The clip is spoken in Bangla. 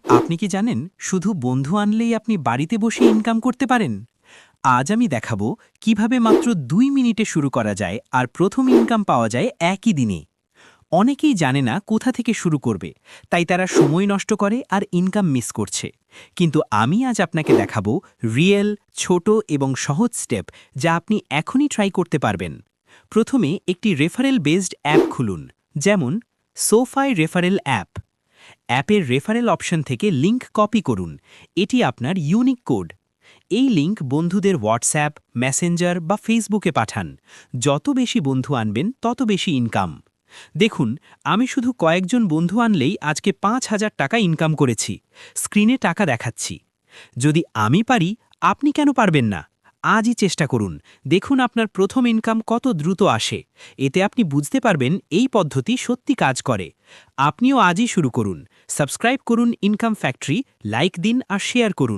আপনি কি জানেন শুধু বন্ধু আনলেই আপনি বাড়িতে বসে ইনকাম করতে পারেন? আজ আমি দেখাবো কিভাবে মাত্র 2 মিনিটে শুরু করা যায় আর প্রথম ইনকাম পাওয়া যায় একই দিনে। অনেকেই জানে না কোথা থেকে শুরু করবে, তাই তারা সময় নষ্ট করে আর ইনকাম মিস করছে। কিন্তু আমি আজ আপনাকে দেখাবো রিয়েল, ছোট এবং সহজ স্টেপ যা আপনি এখনই ট্রাই করতে পারবেন। প্রথমে একটি রেফারেল বেসড অ্যাপ খুলুন, যেমন সোফাই রেফারেল অ্যাপ। অ্যাপের রেফারেল অপশন থেকে লিংক কপি করুন। এটি আপনার ইউনিক কোড। এই লিংক বন্ধুদের হোয়াটসঅ্যাপ, মেসেঞ্জার বা ফেসবুকে পাঠান। যত বেশি বন্ধু আনবেন তত বেশি ইনকাম। দেখুন, আমি শুধু কয়েকজন বন্ধু আনলেই আজকে 5,000 টাকা ইনকাম করেছি। স্ক্রিনে টাকা দেখাচ্ছি। যদি আমি পারি, আপনি কেন পারবেন না? আজই চেষ্টা করুন। দেখুন আপনার প্রথম ইনকাম কত দ্রুত আসে। এতে আপনি বুঝতে পারবেন এই পদ্ধতি সত্যি কাজ করে। আপনিও আজই শুরু করুন। সাবস্ক্রাইব করুন ইনকাম ফ্যাক্টরি, লাইক দিন আর শেয়ার করুন।